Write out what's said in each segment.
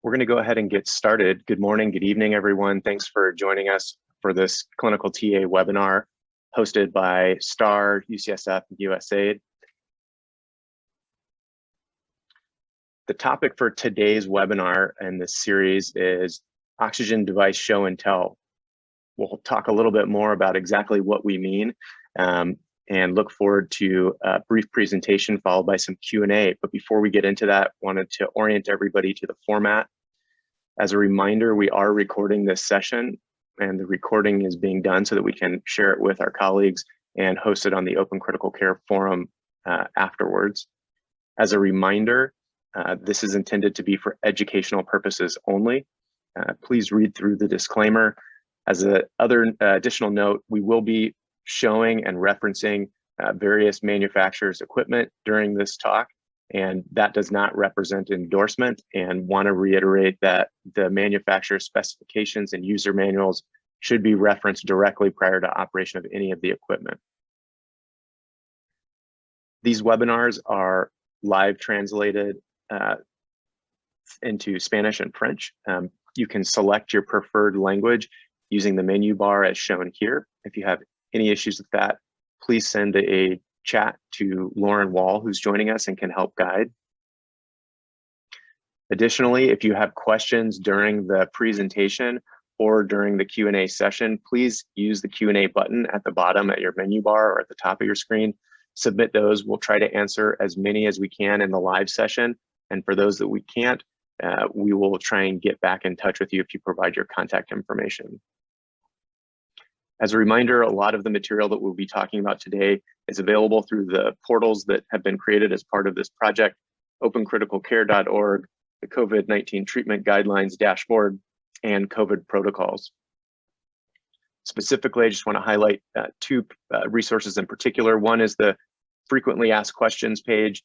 We're going to go ahead and get started. Good morning, good evening, everyone. Thanks for joining us for this clinical TA webinar hosted by STAR-UCSF and USAID. The topic for today's webinar and this series is oxygen device show and tell. We'll talk a little bit more about exactly what we mean and look forward to a brief presentation followed by some Q&A. But before we get into that, wanted to orient everybody to the format. As a reminder, we are recording this session and the recording is being done so that we can share it with our colleagues and host it on the Open Critical Care Forum afterwards. As a reminder, this is intended to be for educational purposes only. Please read through the disclaimer. As an additional note, we will be showing and referencing various manufacturers' equipment during this talk, and that does not represent endorsement, and want to reiterate that the manufacturer specifications and user manuals should be referenced directly prior to operation of any of the equipment. These webinars are live translated into Spanish and French. You can select your preferred language using the menu bar as shown here. If you have any issues with that, please send a chat to Lauren Wall, who's joining us and can help guide. Additionally, if you have questions during the presentation or during the Q&A session, please use the Q&A button at the bottom at your menu bar or at the top of your screen. Submit those. We'll try to answer as many as we can in the live session. And for those that we can't, we will try and get back in touch with you if you provide your contact information. As a reminder, a lot of the material that we'll be talking about today is available through the portals that have been created as part of this project: opencriticalcare.org, the COVID-19 treatment guidelines dashboard, and COVID protocols. Specifically, I just want to highlight two resources in particular. One is the frequently asked questions page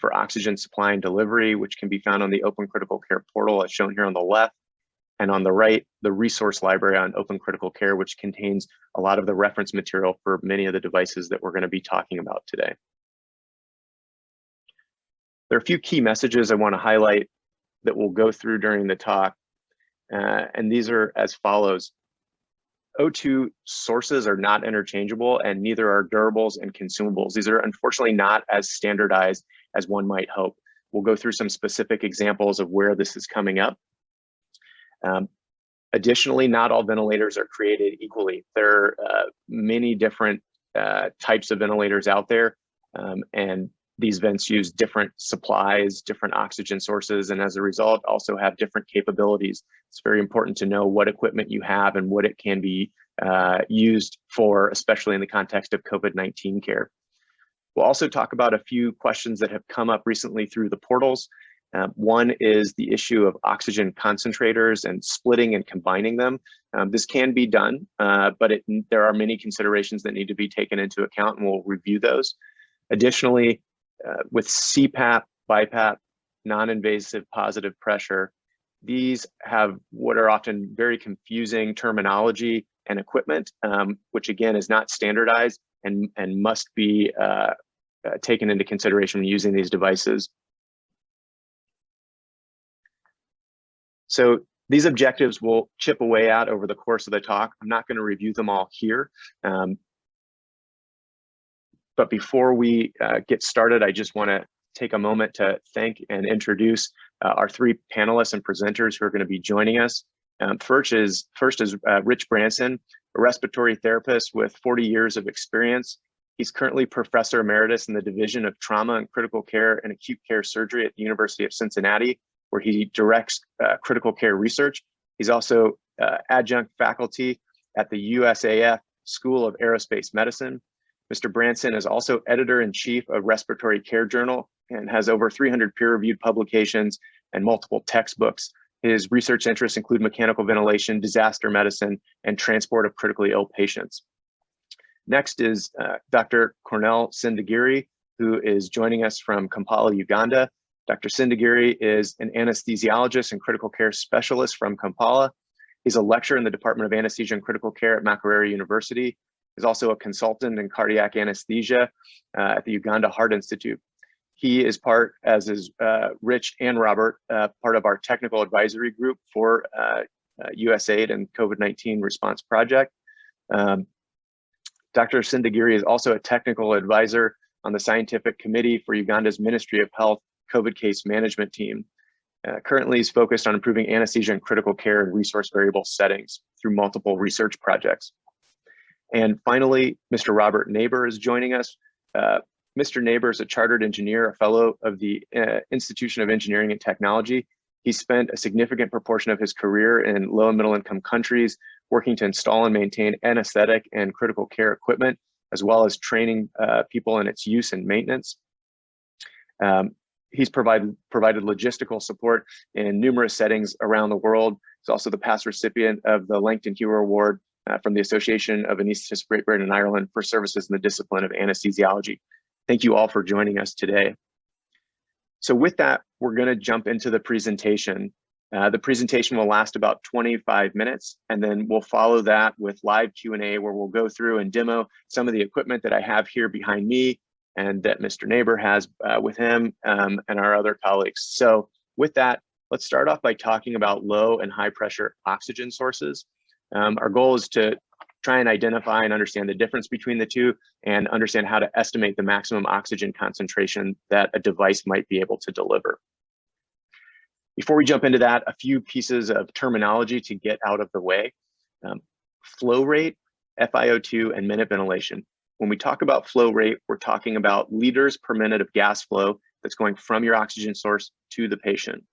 for oxygen supply and delivery, which can be found on the Open Critical Care portal as shown here on the left. And on the right, the resource library on Open Critical Care, which contains a lot of the reference material for many of the devices that we're going to be talking about today. There are a few key messages I want to highlight that we'll go through during the talk. And these are as follows. O2 sources are not interchangeable, and neither are durables and consumables. These are unfortunately not as standardized as one might hope. We'll go through some specific examples of where this is coming up. Additionally, not all ventilators are created equally. There are many different types of ventilators out there, and these vents use different supplies, different oxygen sources, and as a result also have different capabilities. It's very important to know what equipment you have and what it can be used for, especially in the context of COVID-19 care. We'll also talk about a few questions that have come up recently through the portals. One is the issue of oxygen concentrators and splitting and combining them. This can be done, but there are many considerations that need to be taken into account, and we'll review those. Additionally, with CPAP, BiPAP, non-invasive positive pressure, these have what are often very confusing terminology and equipment, which again is not standardized and must be taken into consideration when using these devices. So these objectives will chip away at over the course of the talk. I'm not going to review them all here. But before we get started, I just want to take a moment to thank and introduce our three panelists and presenters who are going to be joining us. First is Rich Branson, a respiratory therapist with 40 years of experience. He's currently Professor Emeritus in the Division of Trauma and Critical Care and Acute Care Surgery at the University of Cincinnati, where he directs critical care research. He's also adjunct faculty at the USAF School of Aerospace Medicine. Mr. Branson is also editor-in-chief of Respiratory Care Journal and has over 300 peer-reviewed publications and multiple textbooks. His research interests include mechanical ventilation, disaster medicine, and transport of critically ill patients. Next is Dr. Cornel Sendagire, who is joining us from Kampala, Uganda. Dr. Sendagire is an anesthesiologist and critical care specialist from Kampala. He's a lecturer in the Department of Anesthesia and Critical Care at Makerere University. He's also a consultant in cardiac anesthesia at the Uganda Heart Institute. He is part, as is Rich and Robert, part of our technical advisory group for USAID and COVID-19 response project. Dr. Sendagire is also a technical advisor on the scientific committee for Uganda's Ministry of Health COVID case management team. Currently, he's focused on improving anesthesia and critical care in resource variable settings through multiple research projects. And finally, Mr. Robert Neighbour is joining us. Mr. Neighbour is a chartered engineer, a fellow of the Institution of Engineering and Technology. He spent a significant proportion of his career in low and middle income countries, working to install and maintain anesthetic and critical care equipment, as well as training people in its use and maintenance. He's provided logistical support in numerous settings around the world. He's also the past recipient of the Langton Hero Award from the Association of Anaesthetists Great Britain and Ireland for services in the discipline of anesthesiology. Thank you all for joining us today. So with that, we're going to jump into the presentation. The presentation will last about 25 minutes, and then we'll follow that with live Q&A where we'll go through and demo some of the equipment that I have here behind me and that Mr. Neighbour has with him and our other colleagues. So with that, let's start off by talking about low and high pressure oxygen sources. Our goal is to try and identify and understand the difference between the two and understand how to estimate the maximum oxygen concentration that a device might be able to deliver. Before we jump into that, a few pieces of terminology to get out of the way. Flow rate, FiO2, and minute ventilation. When we talk about flow rate, we're talking about liters per minute of gas flow that's going from your oxygen source to the patient.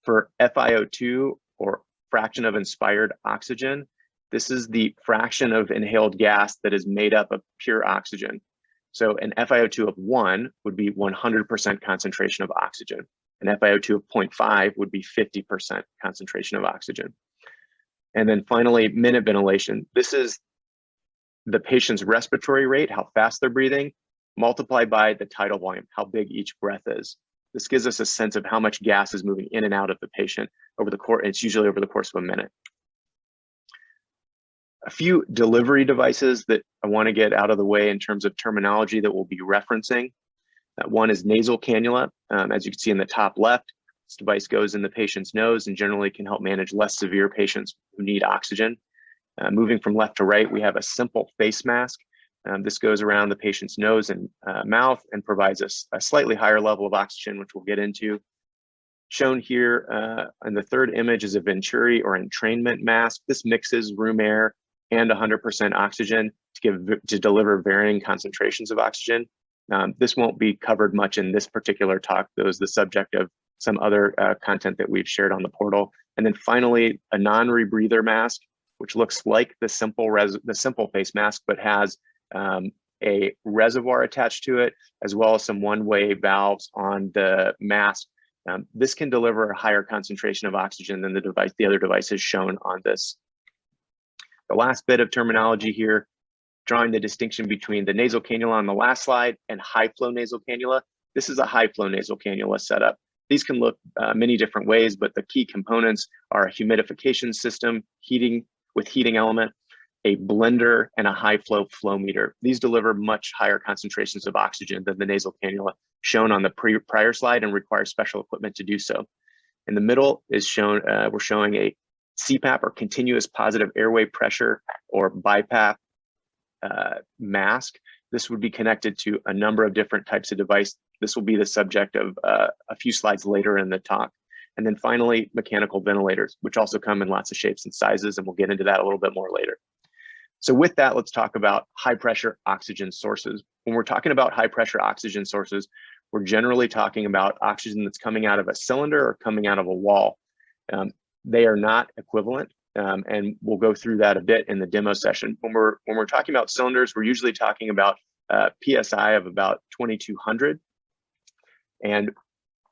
For FiO2, or fraction of inspired oxygen, this is the fraction of inhaled gas that is made up of pure oxygen. So an FiO2 of 1 would be 100% concentration of oxygen. An FiO2 of 0.5 would be 50% concentration of oxygen. And then finally, minute ventilation. This is the patient's respiratory rate, how fast they're breathing, multiplied by the tidal volume, how big each breath is. This gives us a sense of how much gas is moving in and out of the patient over the course, it's usually over the course of a minute. A few delivery devices that I want to get out of the way in terms of terminology that we'll be referencing. One is nasal cannula. As you can see in the top left, this device goes in the patient's nose and generally can help manage less severe patients who need oxygen. Moving from left to right, we have a simple face mask. This goes around the patient's nose and mouth and provides us a slightly higher level of oxygen, which we'll get into. Shown here in the third image is a Venturi or entrainment mask. This mixes room air and 100% oxygen to deliver varying concentrations of oxygen. This won't be covered much in this particular talk. That was the subject of some other content that we've shared on the portal. And then finally, a non-rebreather mask, which looks like the simple face mask, but has a reservoir attached to it, as well as some one-way valves on the mask. This can deliver a higher concentration of oxygen than the other devices shown on this. The last bit of terminology here, drawing the distinction between the nasal cannula on the last slide and high flow nasal cannula. This is a high flow nasal cannula setup. These can look many different ways, but the key components are a humidification system, heating element, a blender, and a high flow flow meter. These deliver much higher concentrations of oxygen than the nasal cannula shown on the prior slide and require special equipment to do so. In the middle is shown, we're showing a CPAP or continuous positive airway pressure or BiPAP mask. This would be connected to a number of different types of device. This will be the subject of a few slides later in the talk. And then finally, mechanical ventilators, which also come in lots of shapes and sizes, and we'll get into that a little bit more later. So with that, let's talk about high pressure oxygen sources. When we're talking about high pressure oxygen sources, we're generally talking about oxygen that's coming out of a cylinder or coming out of a wall. They are not equivalent, and we'll go through that a bit in the demo session. When we're talking about cylinders, we're usually talking about PSI of about 2200, and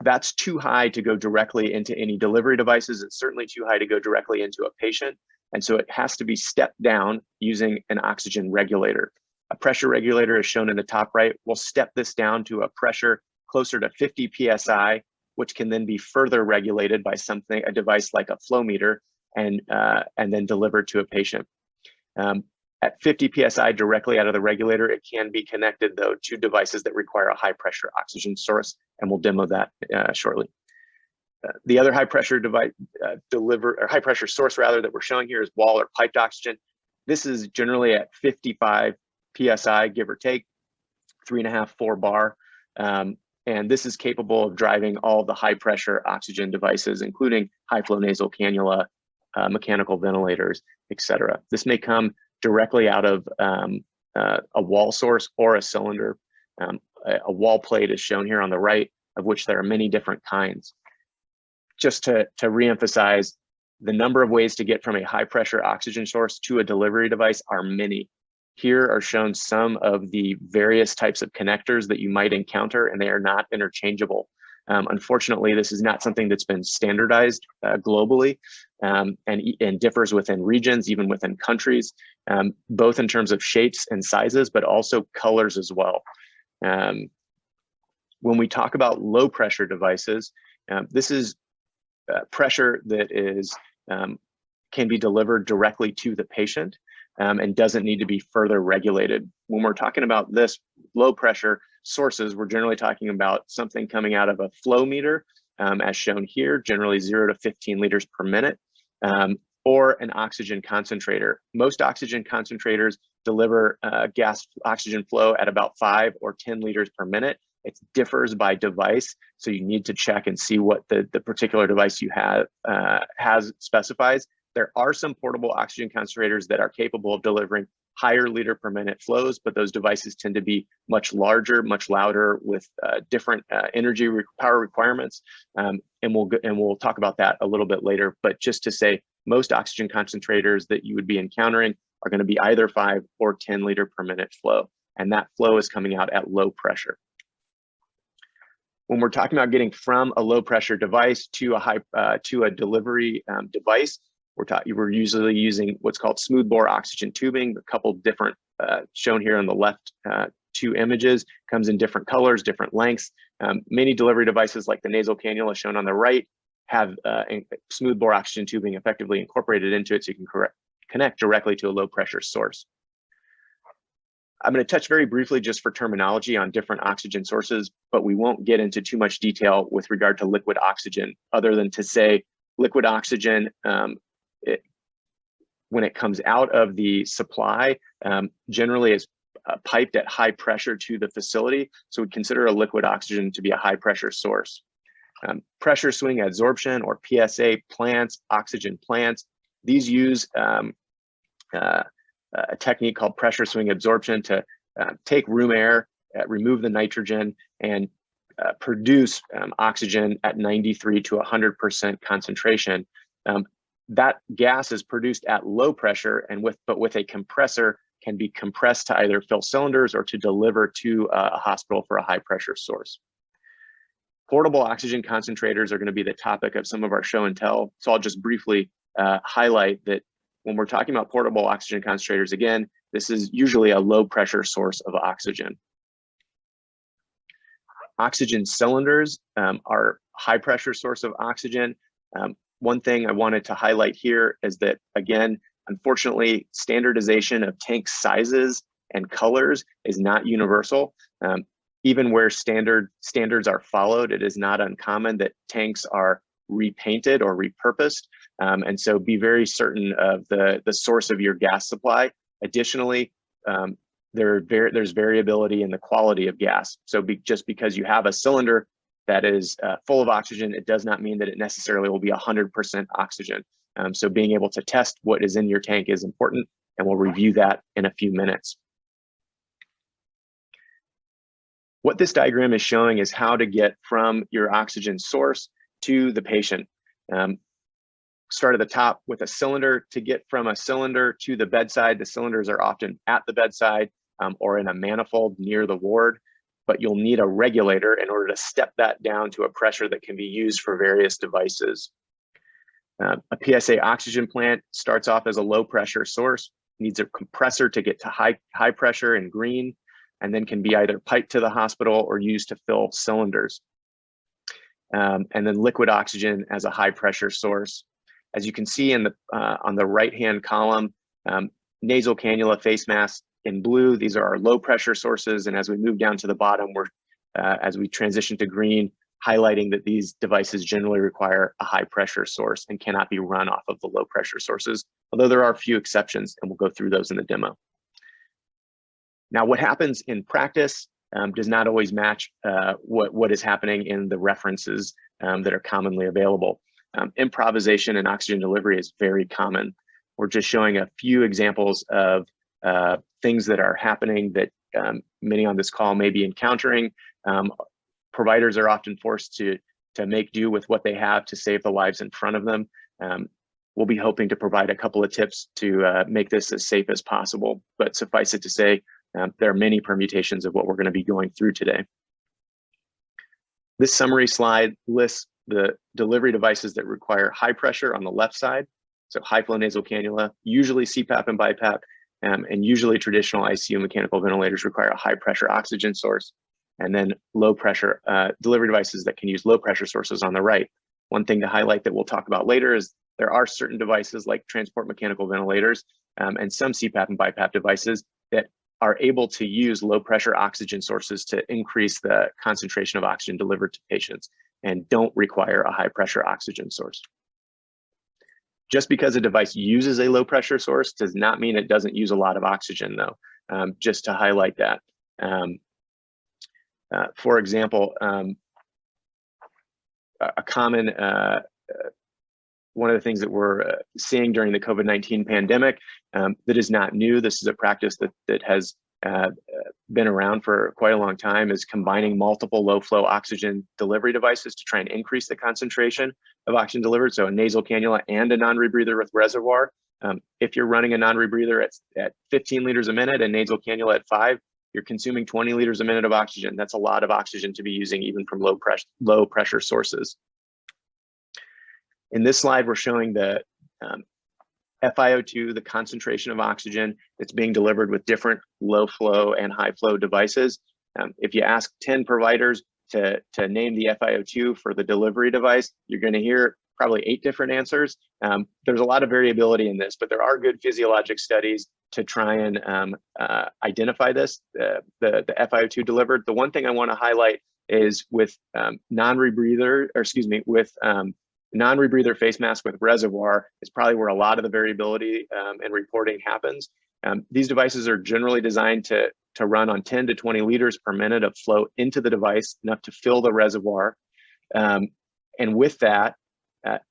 that's too high to go directly into any delivery devices. It's certainly too high to go directly into a patient, and so it has to be stepped down using an oxygen regulator. A pressure regulator, as shown in the top right, will step this down to a pressure closer to 50 PSI, which can then be further regulated by a device like a flow meter, and then delivered to a patient. At 50 psi directly out of the regulator, it can be connected though to devices that require a high pressure oxygen source, and we'll demo that shortly. The other high pressure device high pressure source rather that we're showing here is wall or piped oxygen. This is generally at 55 psi, give or take, 3.5, 4 bar. And this is capable of driving all the high pressure oxygen devices, including high flow nasal cannula, mechanical ventilators, etc. This may come directly out of a wall source or a cylinder. A wall plate is shown here on the right, of which there are many different kinds. Just to reemphasize, the number of ways to get from a high pressure oxygen source to a delivery device are many. Here are shown some of the various types of connectors that you might encounter, and they are not interchangeable. Unfortunately, this is not something that's been standardized globally and differs within regions, even within countries, both in terms of shapes and sizes, but also colors as well. When we talk about low pressure devices, this is pressure that is can be delivered directly to the patient and doesn't need to be further regulated. When we're talking about this low pressure sources, we're generally talking about something coming out of a flow meter, as shown here, generally 0 to 15 liters per minute, or an oxygen concentrator. Most oxygen concentrators deliver gas oxygen flow at about 5 or 10 liters per minute. It differs by device, so you need to check and see what the particular device you have specifies. There are some portable oxygen concentrators that are capable of delivering higher liter per minute flows, but those devices tend to be much larger, much louder, with different energy power requirements, and we'll talk about that a little bit later. But just to say, most oxygen concentrators that you would be encountering are going to be either 5 or 10 liter per minute flow, and that flow is coming out at low pressure. When we're talking about getting from a low pressure device to a delivery device, we're usually using what's called smooth bore oxygen tubing. A couple different shown here on the left 2 images, comes in different colors, different lengths. Many delivery devices like the nasal cannula shown on the right have smooth bore oxygen tubing effectively incorporated into it, so you can connect directly to a low pressure source. I'm going to touch very briefly just for terminology on different oxygen sources, but we won't get into too much detail with regard to liquid oxygen, other than to say liquid oxygen, when it comes out of the supply, generally is piped at high pressure to the facility. So we consider a liquid oxygen to be a high pressure source. Pressure swing adsorption, or PSA plants, oxygen plants, these use a technique called pressure swing absorption to take room air, remove the nitrogen, and produce oxygen at 93 to 100% concentration. That gas is produced at low pressure, and but with a compressor can be compressed to either fill cylinders or to deliver to a hospital for a high pressure source. Portable oxygen concentrators are going to be the topic of some of our show and tell. So I'll just briefly highlight that when we're talking about portable oxygen concentrators, again, this is usually a low pressure source of oxygen. Oxygen cylinders are high pressure source of oxygen. One thing I wanted to highlight here is that, again, unfortunately, standardization of tank sizes and colors is not universal. Even where standards are followed, it is not uncommon that tanks are repainted or repurposed. And so be very certain of the source of your gas supply. Additionally, there's variability in the quality of gas. So just because you have a cylinder that is full of oxygen, it does not mean that it necessarily will be 100% oxygen. So being able to test what is in your tank is important, and we'll review that in a few minutes. What this diagram is showing is how to get from your oxygen source to the patient. Start at the top with a cylinder. To get from a cylinder to the bedside, the cylinders are often at the bedside or in a manifold near the ward, but you'll need a regulator in order to step that down to a pressure that can be used for various devices. A PSA oxygen plant starts off as a low pressure source, needs a compressor to get to high pressure in green, and then can be either piped to the hospital or used to fill cylinders. And then liquid oxygen as a high pressure source. As you can see in on the right-hand column, nasal cannula face masks in blue. These are our low pressure sources. And as we move down to the bottom, as we transition to green, highlighting that these devices generally require a high pressure source and cannot be run off of the low pressure sources, although there are a few exceptions, and we'll go through those in the demo. Now, what happens in practice does not always match what is happening in the references that are commonly available. Improvisation in oxygen delivery is very common. We're just showing a few examples of things that are happening that many on this call may be encountering. Providers are often forced to make do with what they have to save the lives in front of them. We'll be hoping to provide a couple of tips to make this as safe as possible, but suffice it to say, there are many permutations of what we're going to be going through today. This summary slide lists the delivery devices that require high pressure on the left side, so high flow nasal cannula, usually CPAP and BiPAP, and usually traditional ICU mechanical ventilators require a high pressure oxygen source, and then low pressure delivery devices that can use low pressure sources on the right. One thing to highlight that we'll talk about later is there are certain devices like transport mechanical ventilators and some CPAP and BiPAP devices that are able to use low pressure oxygen sources to increase the concentration of oxygen delivered to patients and don't require a high pressure oxygen source. Just because a device uses a low pressure source does not mean it doesn't use a lot of oxygen though, just to highlight that. For example, a common, one of the things that we're seeing during the COVID-19 pandemic that is not new, this is a practice that has been around for quite a long time, is combining multiple low flow oxygen delivery devices to try and increase the concentration of oxygen delivered. So a nasal cannula and a non-rebreather with reservoir. If you're running a non-rebreather at 15 liters a minute and nasal cannula at 5, you're consuming 20 liters a minute of oxygen. That's a lot of oxygen to be using even from low pressure sources. In this slide, we're showing the FiO2, the concentration of oxygen that's being delivered with different low flow and high flow devices. If you ask 10 providers to name the FiO2 for the delivery device, you're going to hear probably 8 different answers. There's a lot of variability in this, but there are good physiologic studies to try and identify this, the FiO2 delivered. The one thing I want to highlight is with non-rebreather face mask with reservoir is probably where a lot of the variability and reporting happens. These devices are generally designed to run on 10 to 20 liters per minute of flow into the device, enough to fill the reservoir. And with that,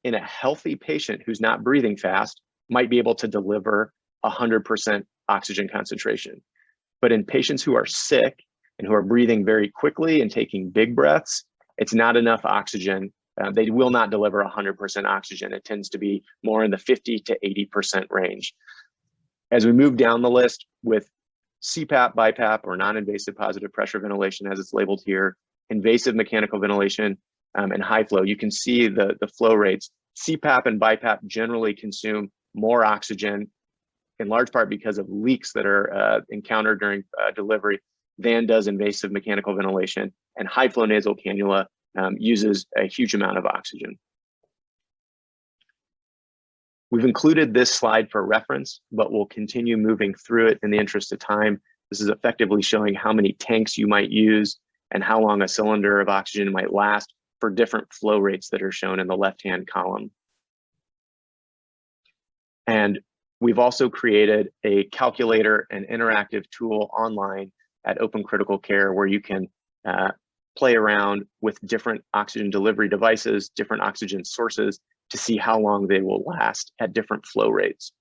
in a healthy patient who's not breathing fast, might be able to deliver 100% oxygen concentration. But in patients who are sick and who are breathing very quickly and taking big breaths, it's not enough oxygen. They will not deliver 100% oxygen. It tends to be more in the 50 to 80% range. As we move down the list with CPAP, BiPAP, or non-invasive positive pressure ventilation, as it's labeled here, invasive mechanical ventilation, and high flow, you can see the flow rates. CPAP and BiPAP generally consume more oxygen, in large part because of leaks that are encountered during delivery, than does invasive mechanical ventilation, and high flow nasal cannula uses a huge amount of oxygen. We've included this slide for reference, but we'll continue moving through it in the interest of time. This is effectively showing how many tanks you might use and how long a cylinder of oxygen might last for different flow rates that are shown in the left-hand column. And we've also created a calculator and interactive tool online at Open Critical Care where you can play around with different oxygen delivery devices, different oxygen sources to see how long they will last at different flow rates.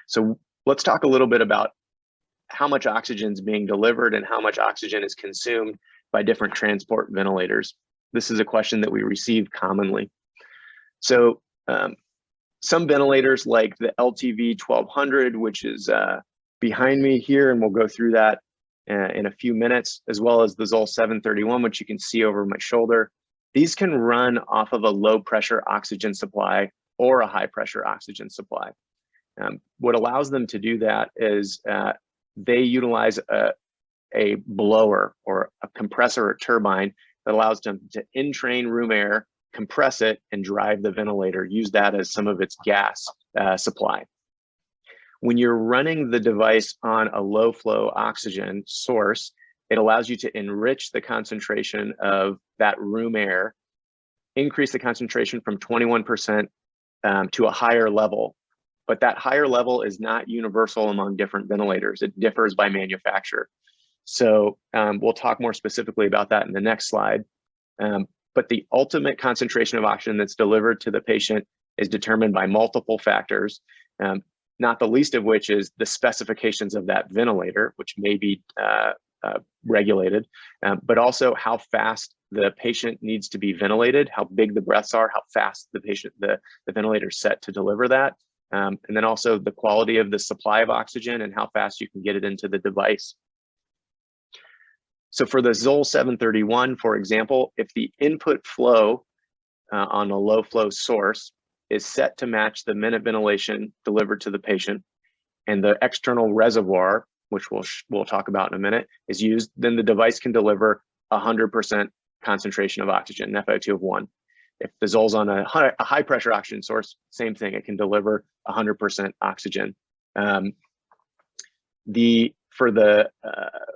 So let's talk a little bit about how much oxygen is being delivered and how much oxygen is consumed by different transport ventilators. This is a question that we receive commonly. So some ventilators like the LTV 1200, which is behind me here, and we'll go through that in a few minutes, as well as the ZOLL 731, which you can see over my shoulder. These can run off of a low pressure oxygen supply or a high pressure oxygen supply. What allows them to do that is they utilize a blower or a compressor or turbine that allows them to entrain room air, compress it, and drive the ventilator, use that as some of its gas supply. When you're running the device on a low flow oxygen source, it allows you to enrich the concentration of that room air, increase the concentration from 21% to a higher level. But that higher level is not universal among different ventilators. It differs by manufacturer. So we'll talk more specifically about that in the next slide. But the ultimate concentration of oxygen that's delivered to the patient is determined by multiple factors, not the least of which is the specifications of that ventilator, which may be regulated, but also how fast the patient needs to be ventilated, how big the breaths are, how fast the ventilator is set to deliver that, and then also the quality of the supply of oxygen and how fast you can get it into the device. So for the ZOLL 731, for example, if the input flow on a low flow source is set to match the minute ventilation delivered to the patient, and the external reservoir, which we'll talk about in a minute, is used, then the device can deliver 100% concentration of oxygen, an FiO2 of 1. If the ZOLL's on a high pressure oxygen source, same thing, it can deliver 100% oxygen.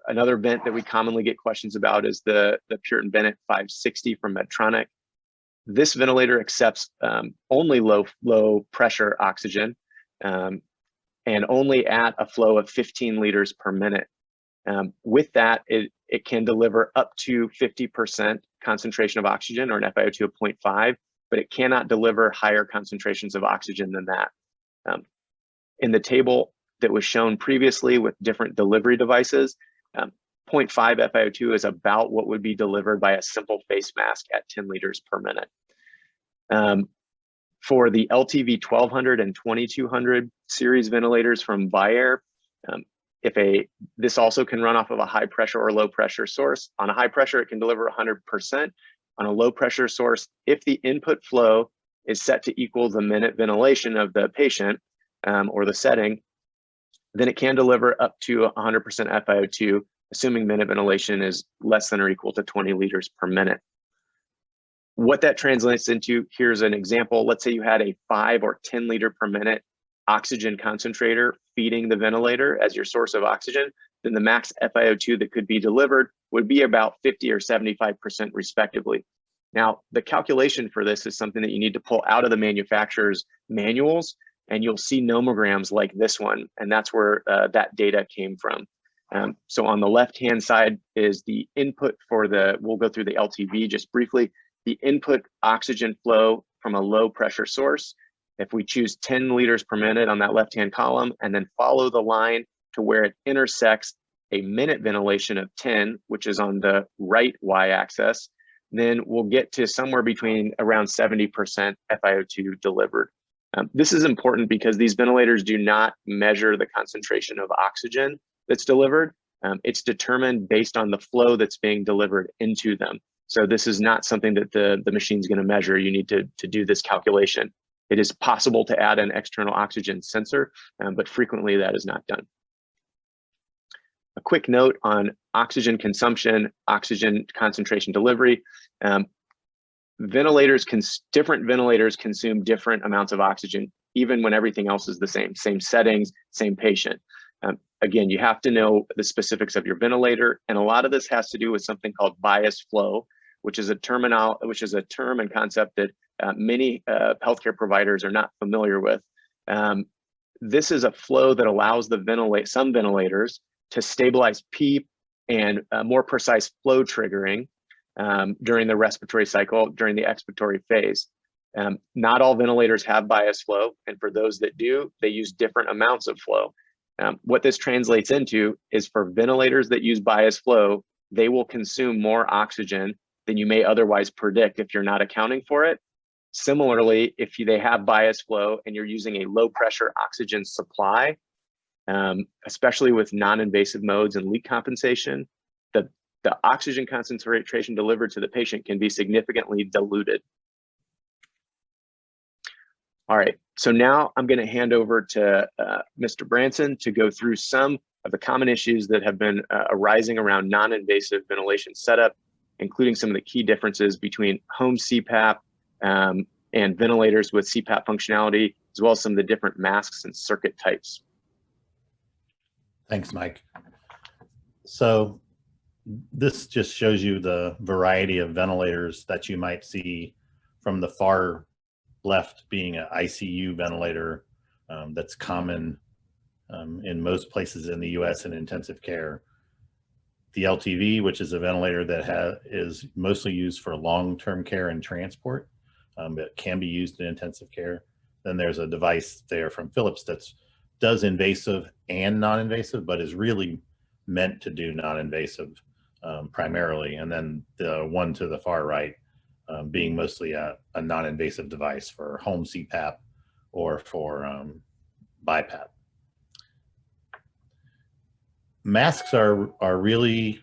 Another vent that we commonly get questions about is the Puritan Bennett 560 from Medtronic. This ventilator accepts only low pressure oxygen and only at a flow of 15 liters per minute. With that, it can deliver up to 50% concentration of oxygen, or an FiO2 of 0.5, but it cannot deliver higher concentrations of oxygen than that. In the table that was shown previously with different delivery devices, 0.5 FiO2 is about what would be delivered by a simple face mask at 10 liters per minute. For the LTV 1200 and 2200 series ventilators from Vyaire, this also can run off of a high pressure or low pressure source. On a high pressure, it can deliver 100%. On a low pressure source, if the input flow is set to equal the minute ventilation of the patient or the setting, then it can deliver up to 100% FiO2, assuming minute ventilation is less than or equal to 20 liters per minute. What that translates into, here's an example. Let's say you had a 5 or 10 liter per minute oxygen concentrator feeding the ventilator as your source of oxygen, then the max FiO2 that could be delivered would be about 50 or 75% respectively. Now, the calculation for this is something that you need to pull out of the manufacturer's manuals, and you'll see nomograms like this one, and that's where that data came from. So on the left-hand side is the input for we'll go through the LTV just briefly, the input oxygen flow from a low pressure source. If we choose 10 liters per minute on that left-hand column and then follow the line to where it intersects a minute ventilation of 10, which is on the right y-axis, then we'll get to somewhere between around 70% FiO2 delivered. This is important because these ventilators do not measure the concentration of oxygen that's delivered. It's determined based on the flow that's being delivered into them. So this is not something that the machine's going to measure. You need to do this calculation. It is possible to add an external oxygen sensor, but frequently that is not done. A quick note on oxygen consumption, oxygen concentration delivery. Different ventilators consume different amounts of oxygen, even when everything else is the same settings, same patient. Again, you have to know the specifics of your ventilator, and a lot of this has to do with something called bias flow, which is a term and concept that many healthcare providers are not familiar with. This is a flow that allows some ventilators to stabilize PEEP and more precise flow triggering during the respiratory cycle, during the expiratory phase. Not all ventilators have bias flow, and for those that do, they use different amounts of flow. What this translates into is for ventilators that use bias flow, they will consume more oxygen than you may otherwise predict if you're not accounting for it. Similarly, if they have bias flow and you're using a low pressure oxygen supply, especially with non-invasive modes and leak compensation, the oxygen concentration delivered to the patient can be significantly diluted. All right, so now I'm going to hand over to Mr. Branson to go through some of the common issues that have been arising around non-invasive ventilation setup, including some of the key differences between home CPAP and ventilators with CPAP functionality, as well as some of the different masks and circuit types. Thanks, Mike. So this just shows you the variety of ventilators that you might see, from the far left being an ICU ventilator that's common in most places in the US in intensive care. The LTV, which is a ventilator that is mostly used for long-term care and transport, but can be used in intensive care. Then there's a device there from Philips that does invasive and non-invasive, but is really meant to do non-invasive primarily. And then the one to the far right being mostly a non-invasive device for home CPAP or for BiPAP. Masks are really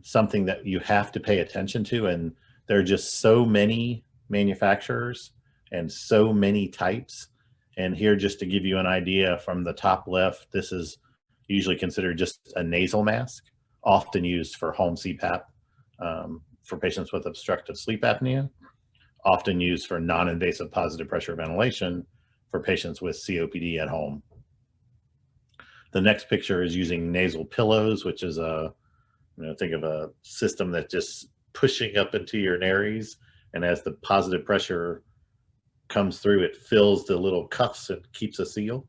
something that you have to pay attention to, and there are just so many manufacturers and so many types. And here, just to give you an idea, from the top left, this is usually considered just a nasal mask, often used for home CPAP for patients with obstructive sleep apnea, often used for non-invasive positive pressure ventilation for patients with COPD at home. The next picture is using nasal pillows, which is think of a system that's just pushing up into your nares, and as the positive pressure comes through, it fills the little cuffs and keeps a seal.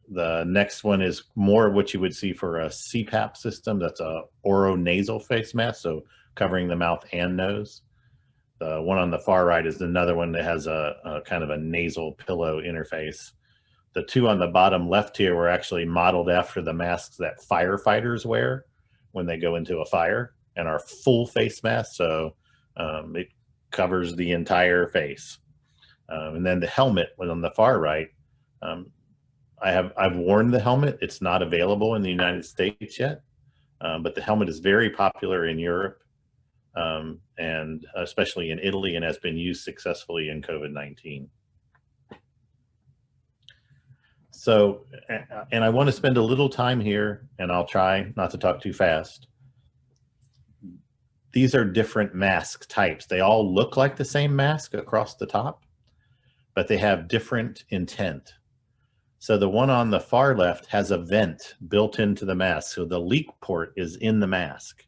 The next one is more of what you would see for a CPAP system. That's a oronasal face mask, so covering the mouth and nose. The one on the far right is another one that has a kind of a nasal pillow interface. The two on the bottom left here were actually modeled after the masks that firefighters wear when they go into a fire, and are full face masks, so it covers the entire face. And then the helmet was on the far right. I've worn the helmet. It's not available in the United States yet, but the helmet is very popular in Europe, and especially in Italy, and has been used successfully in COVID-19. So, and I want to spend a little time here, and I'll try not to talk too fast. These are different mask types. They all look like the same mask across the top, but they have different intent. So the one on the far left has a vent built into the mask, so the leak port is in the mask.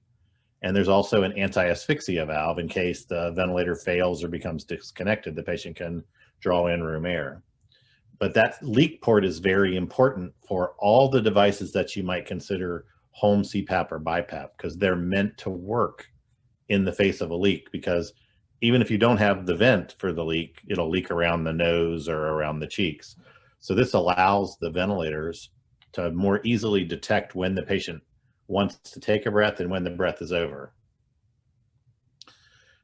And there's also an anti-asphyxia valve in case the ventilator fails or becomes disconnected. The patient can draw in room air. But that leak port is very important for all the devices that you might consider home CPAP or BiPAP, because they're meant to work in the face of a leak, because even if you don't have the vent for the leak, it'll leak around the nose or around the cheeks. So this allows the ventilators to more easily detect when the patient wants to take a breath and when the breath is over.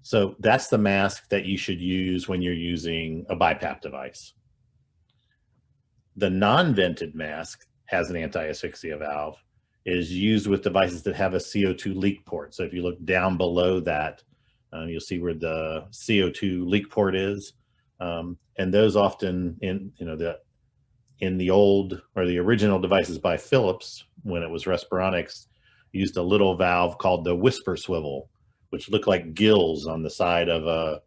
So that's the mask that you should use when you're using a BiPAP device. The non-vented mask has an anti-asphyxia valve, is used with devices that have a CO2 leak port. So if you look down below that, you'll see where the CO2 leak port is. And those often in the old or the original devices by Philips, when it was Respironics, used a little valve called the whisper swivel, which looked like gills on the side of a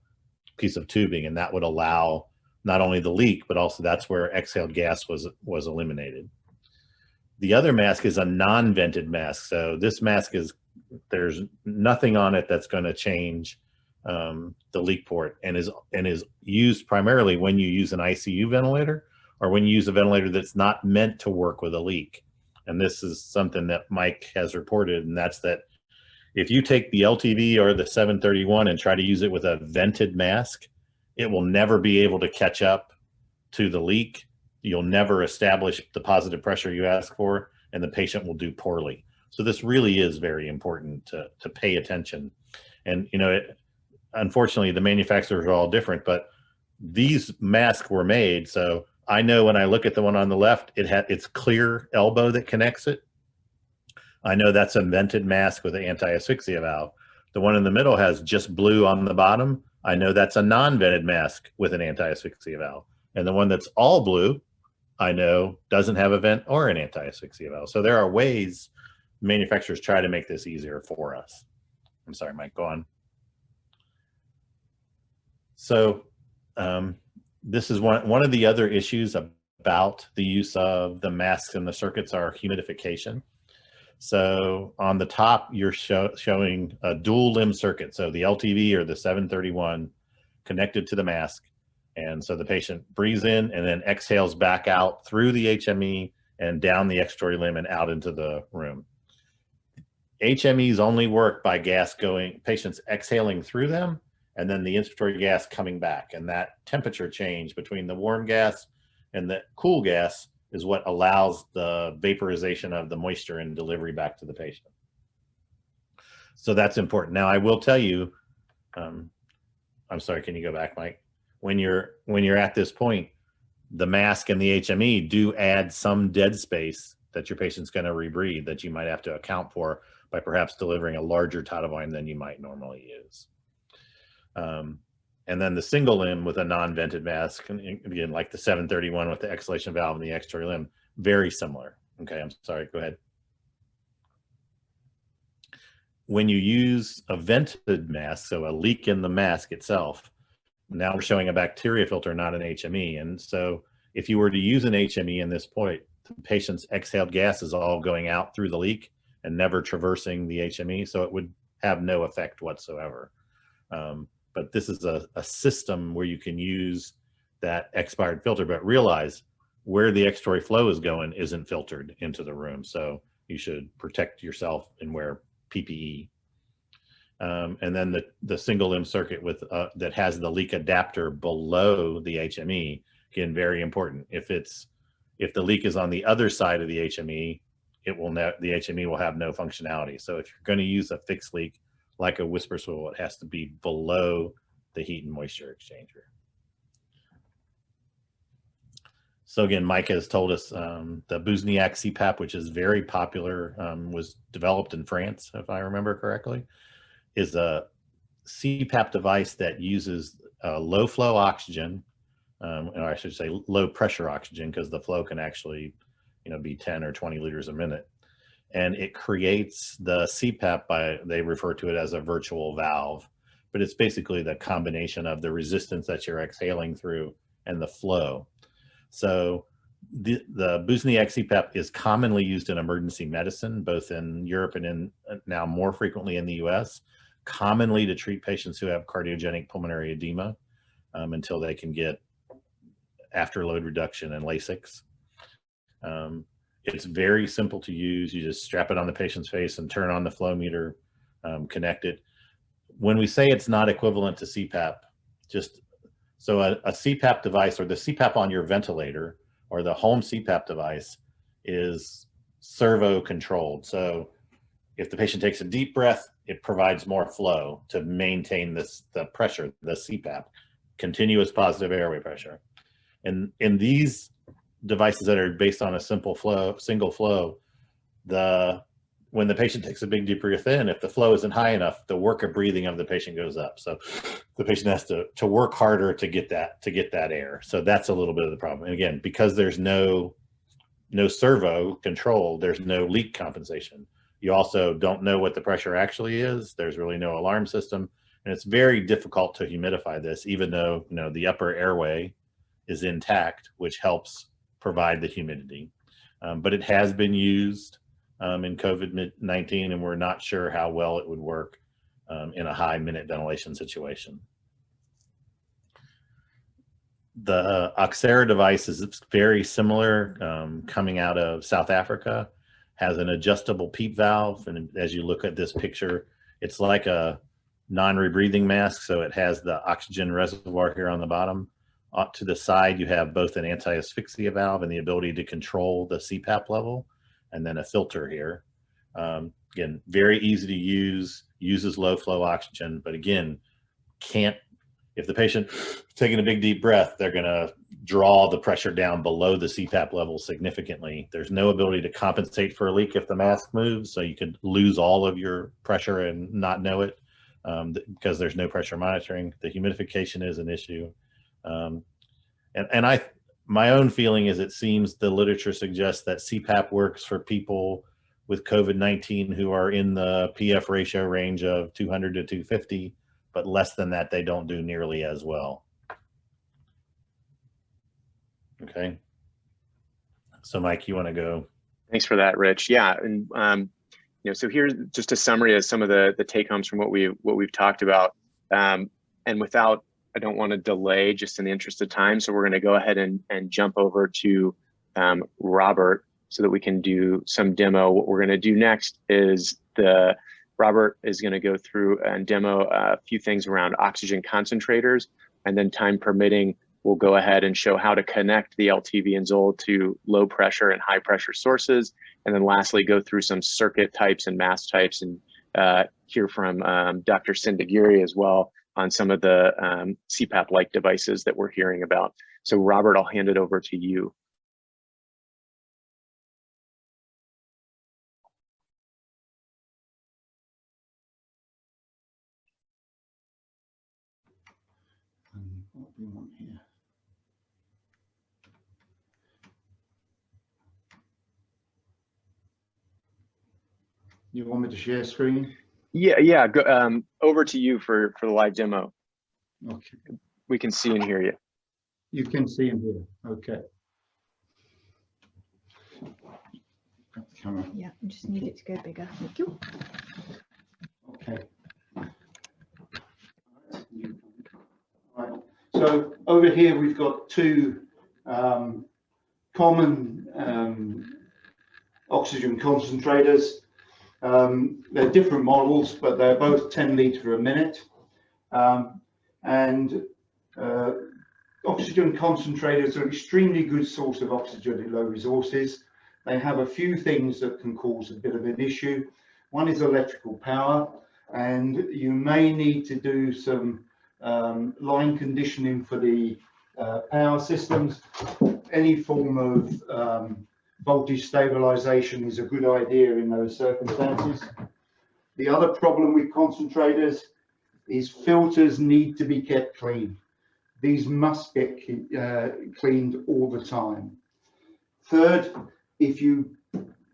piece of tubing, and that would allow not only the leak, but also that's where exhaled gas was eliminated. The other mask is a non-vented mask. So this mask there's nothing on it that's going to change the leak port, and is used primarily when you use an ICU ventilator or when you use a ventilator that's not meant to work with a leak. And this is something that Mike has reported, and that's that if you take the LTV or the 731 and try to use it with a vented mask, it will never be able to catch up to the leak. You'll never establish the positive pressure you ask for, and the patient will do poorly. So this really is very important to pay attention. And unfortunately, the manufacturers are all different, but these masks were made. So I know when I look at the one on the left, it's clear elbow that connects it. I know that's a vented mask with an anti-asphyxia valve. The one in the middle has just blue on the bottom. I know that's a non-vented mask with an anti-asphyxia valve. And the one that's all blue, I know doesn't have a vent or an anti-asphyxia valve. So there are ways manufacturers try to make this easier for us. I'm sorry, Mike, go on. So this is one of the other issues about the use of the masks and the circuits are humidification. So on the top, you're showing a dual limb circuit. So the LTV or the 731 connected to the mask. And so the patient breathes in and then exhales back out through the HME and down the expiratory limb and out into the room. HMEs only work by patients exhaling through them and then the inspiratory gas coming back. And that temperature change between the warm gas and the cool gas is what allows the vaporization of the moisture and delivery back to the patient. So that's important. Now I will tell you, I'm sorry, can you go back, Mike? When you're at this point, the mask and the HME do add some dead space that your patient's going to rebreathe that you might have to account for by perhaps delivering a larger tidal volume than you might normally use. And then the single limb with a non-vented mask, and again, like the 731 with the exhalation valve and the extraoral limb, very similar. Okay, I'm sorry, go ahead. When you use a vented mask, so a leak in the mask itself, now we're showing a bacteria filter, not an HME. And so if you were to use an HME in this point, the patient's exhaled gas is all going out through the leak and never traversing the HME, so it would have no effect whatsoever. But this is a system where you can use that expired filter, but realize where the expiratory flow is going isn't filtered into the room. So you should protect yourself and wear PPE. And then the single limb circuit with that has the leak adapter below the HME, again, very important. If the leak is on the other side of the HME, the HME will have no functionality. So if you're going to use a fixed leak like a whisper swivel, it has to be below the heat and moisture exchanger. So again, Mike has told us the Busniak CPAP, which is very popular, was developed in France, if I remember correctly, is a CPAP device that uses low flow oxygen, or I should say low pressure oxygen, because the flow can actually, be 10 or 20 liters a minute. And it creates the CPAP they refer to it as a virtual valve, but it's basically the combination of the resistance that you're exhaling through and the flow. So the Busniak CPAP is commonly used in emergency medicine, both in Europe and now more frequently in the US, commonly to treat patients who have cardiogenic pulmonary edema until they can get afterload reduction and Lasix. It's very simple to use. You just strap it on the patient's face and turn on the flow meter, connect it. When we say it's not equivalent to CPAP, so a CPAP device or the CPAP on your ventilator or the home CPAP device is servo controlled. So if the patient takes a deep breath, it provides more flow to maintain the pressure, the CPAP, continuous positive airway pressure. And in these devices that are based on a single flow, when the patient takes a big deep breath in, if the flow isn't high enough, the work of breathing of the patient goes up. So the patient has to work harder to get that air. So that's a little bit of the problem. And again, because there's no servo control, there's no leak compensation. You also don't know what the pressure actually is. There's really no alarm system. And it's very difficult to humidify this, even though the upper airway is intact, which helps provide the humidity. But it has been used in COVID-19, and we're not sure how well it would work in a high minute ventilation situation. The Oxera device is very similar, coming out of South Africa, has an adjustable PEEP valve. And as you look at this picture, it's like a non-rebreathing mask. So it has the oxygen reservoir here on the bottom. To the side, you have both an anti-asphyxia valve and the ability to control the CPAP level, and then a filter here. Again, very easy to use, uses low flow oxygen, but again, if the patient is taking a big deep breath, they're gonna draw the pressure down below the CPAP level significantly. There's no ability to compensate for a leak if the mask moves, so you could lose all of your pressure and not know it because there's no pressure monitoring. The humidification is an issue. My own feeling is it seems the literature suggests that CPAP works for people with COVID-19 who are in the PF ratio range of 200 to 250, but less than that, they don't do nearly as well. Okay. So Mike, you want to go? Thanks for that, Rich. Yeah, and so here's just a summary of some of the take homes from what we've talked about. And without, I don't want to delay, just in the interest of time, so we're going to go ahead and jump over to Robert so that we can do some demo. What we're going to do next is Robert is going to go through and demo a few things around oxygen concentrators, and then time permitting, we'll go ahead and show how to connect the LTV and ZOLL to low pressure and high pressure sources. And then lastly, go through some circuit types and mass types, and hear from Dr. Sendagire as well on some of the CPAP-like devices that we're hearing about. So Robert, I'll hand it over to you. What do we want here? You want me to share screen? Yeah. Go, over to you for the live demo. Okay. We can see and hear you. You can see and hear. Okay. Got the camera. Yeah, I just need it to go bigger. Thank you. Okay. Right. So over here we've got two common oxygen concentrators. They're different models, but they're both 10 litre a minute. Oxygen concentrators are an extremely good source of oxygen at low resources. They have a few things that can cause a bit of an issue. One is electrical power, and you may need to do some line conditioning for the power systems. Any form of voltage stabilization is a good idea in those circumstances. The other problem with concentrators is filters need to be kept clean. These must get cleaned all the time. Third, if you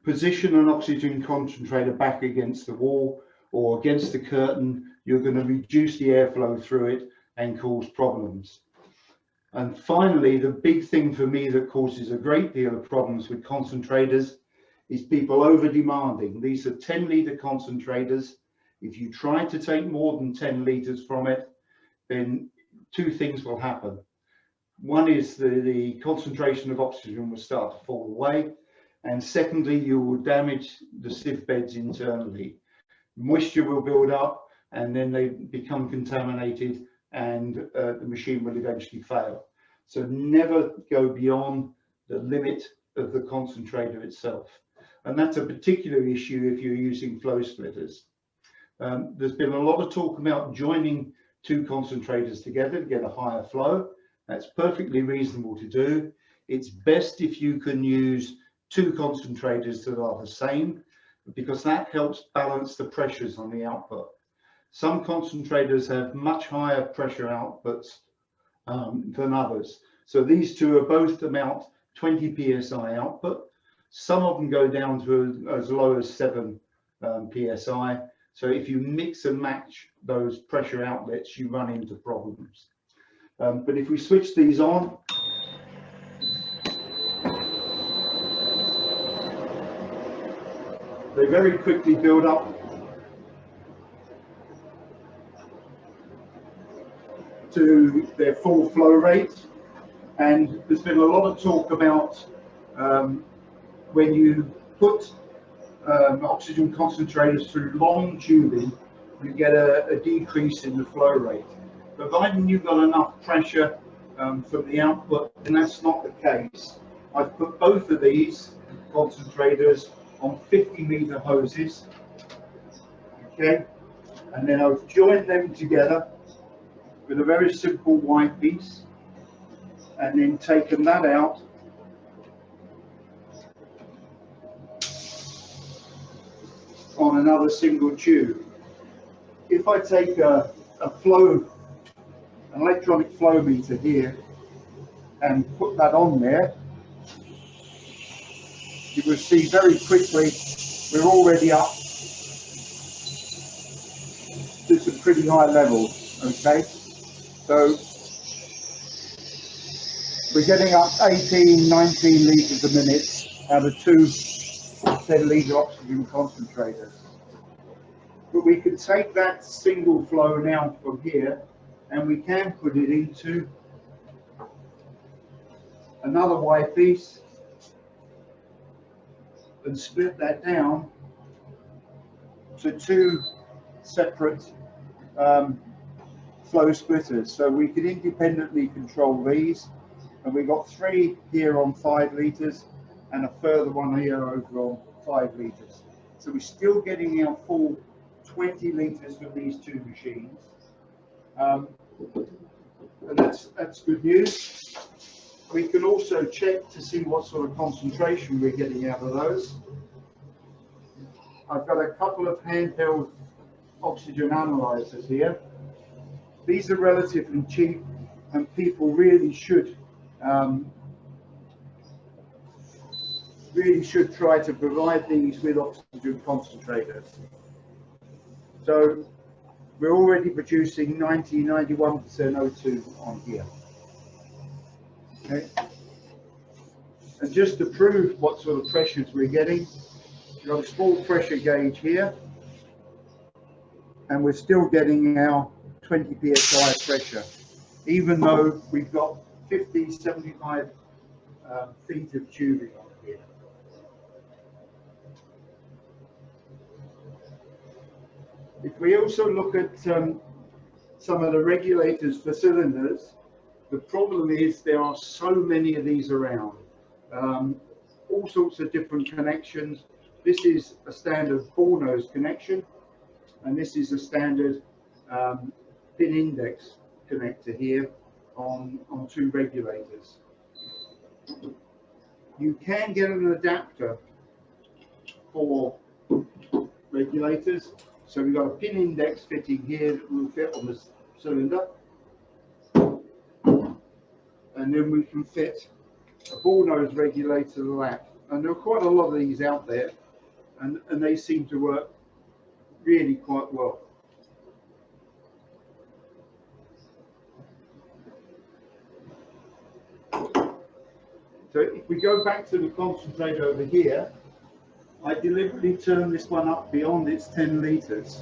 position an oxygen concentrator back against the wall or against the curtain, you're going to reduce the airflow through it and cause problems. And finally, the big thing for me that causes a great deal of problems with concentrators is people over demanding. These are 10 litre concentrators. If you try to take more than 10 litres from it, then two things will happen. One is the concentration of oxygen will start to fall away. And secondly, you will damage the sieve beds internally. Moisture will build up and then they become contaminated, and the machine will eventually fail. So never go beyond the limit of the concentrator itself. And that's a particular issue if you're using flow splitters. There's been a lot of talk about joining two concentrators together to get a higher flow. That's perfectly reasonable to do. It's best if you can use two concentrators that are the same, because that helps balance the pressures on the output. Some concentrators have much higher pressure outputs than others. So these two are both about 20 psi output. Some of them go down to as low as 7 psi. So if you mix and match those pressure outlets, you run into problems. But if we switch these on, they very quickly build up to their full flow rate. And there's been a lot of talk about when you put oxygen concentrators through long tubing, you get a decrease in the flow rate. Providing you've got enough pressure from the output, and that's not the case. I've put both of these concentrators on 50 meter hoses, okay, and then I've joined them together with a very simple white piece, and then taken that out on another single tube. If I take an electronic flow meter here and put that on there, you will see very quickly we're already up to some pretty high levels, okay? So we're getting up 18, 19 litres a minute out of 2 10-litre oxygen concentrators. But we could take that single flow now from here and we can put it into another Y piece and split that down to 2 separate flow splitters. So we could independently control these, and we got 3 here on 5 litres and a further one here over on 5 litres. So we're still getting our full 20 litres from these 2 machines. And that's good news. We can also check to see what sort of concentration we're getting out of those. I've got a couple of handheld oxygen analyzers here. These are relatively cheap, and people really should try to provide these with oxygen concentrators. So we're already producing 91% O2 on here. Okay. And just to prove what sort of pressures we're getting, we've got a small pressure gauge here, and we're still getting our 20 psi pressure, even though we've got 50, 75 feet of tubing on here. If we also look at some of the regulators for cylinders, the problem is there are so many of these around. All sorts of different connections. This is a standard ball nose connection, and this is a standard pin index connector here on 2 regulators. You can get an adapter for regulators. So we've got a pin index fitting here that will fit on the cylinder. And then we can fit a ball nose regulator to that. And there are quite a lot of these out there, and they seem to work really quite well. So if we go back to the concentrator over here, I deliberately turn this one up beyond its 10 litres,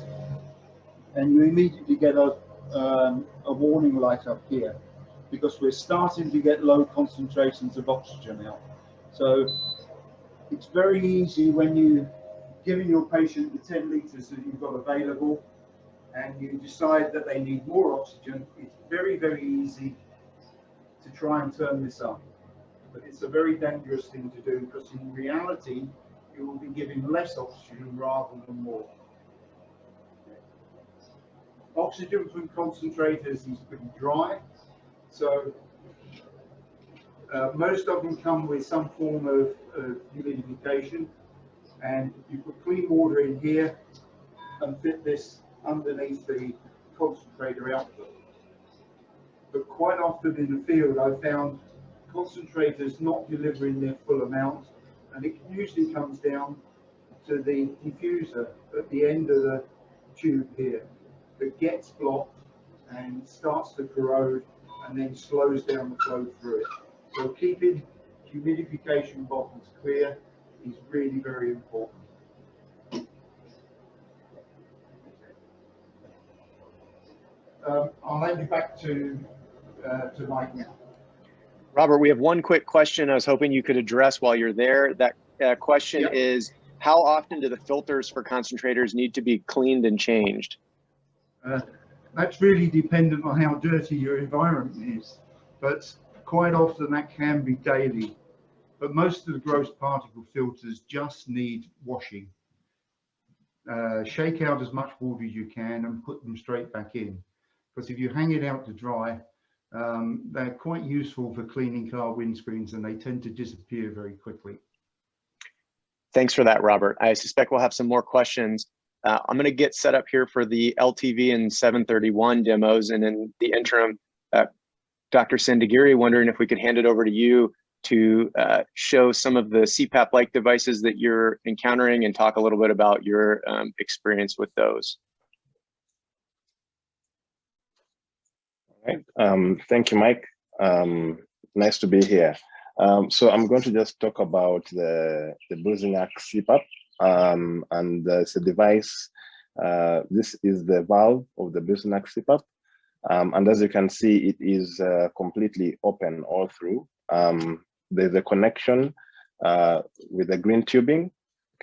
and you immediately get a warning light up here, because we're starting to get low concentrations of oxygen out. So it's very easy when you're giving your patient the 10 litres that you've got available and you decide that they need more oxygen, it's very, very easy to try and turn this up. But it's a very dangerous thing to do, because in reality, you will be giving less oxygen rather than more. Oxygen from concentrators is pretty dry, so most of them come with some form of humidification, and you put clean water in here and fit this underneath the concentrator output. But quite often in the field, I've found concentrators not delivering their full amount, and it usually comes down to the diffuser at the end of the tube here that gets blocked and starts to corrode and then slows down the flow through it. So keeping humidification bottles clear is really very important. I'll hand you back to Mike now. Robert, we have one quick question I was hoping you could address while you're there. That question is, how often do the filters for concentrators need to be cleaned and changed? That's really dependent on how dirty your environment is, but quite often that can be daily. But most of the gross particle filters just need washing. Shake out as much water as you can and put them straight back in, because if you hang it out to dry, they're quite useful for cleaning car windscreens, and they tend to disappear very quickly. Thanks for that, Robert. I suspect we'll have some more questions. I'm going to get set up here for the LTV and 731 demos, and in the interim, Dr. Sendagire, wondering if we could hand it over to you to show some of the CPAP-like devices that you're encountering and talk a little bit about your experience with those. All right. Thank you, Mike. Nice to be here. So I'm going to just talk about the Bosniak CPAP, and it's a device. This is the valve of the Bosniak CPAP, and as you can see, it is completely open all through. There's a connection with the green tubing.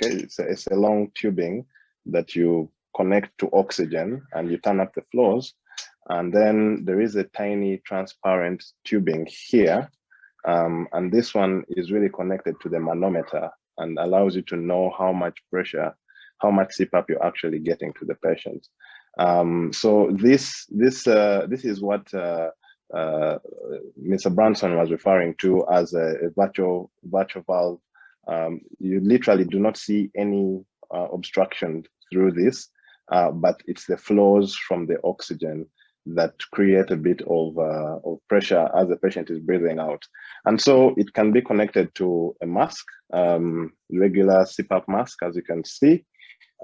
Okay, it's a long tubing that you connect to oxygen, and you turn up the floors, and then there is a tiny transparent tubing here. And this one is really connected to the manometer and allows you to know how much pressure, how much CPAP you're actually getting to the patient. So this is what Mr. Branson was referring to as a virtual valve. You literally do not see any obstruction through this, but it's the flows from the oxygen that create a bit of pressure as the patient is breathing out. And so it can be connected to a mask, regular CPAP mask, as you can see.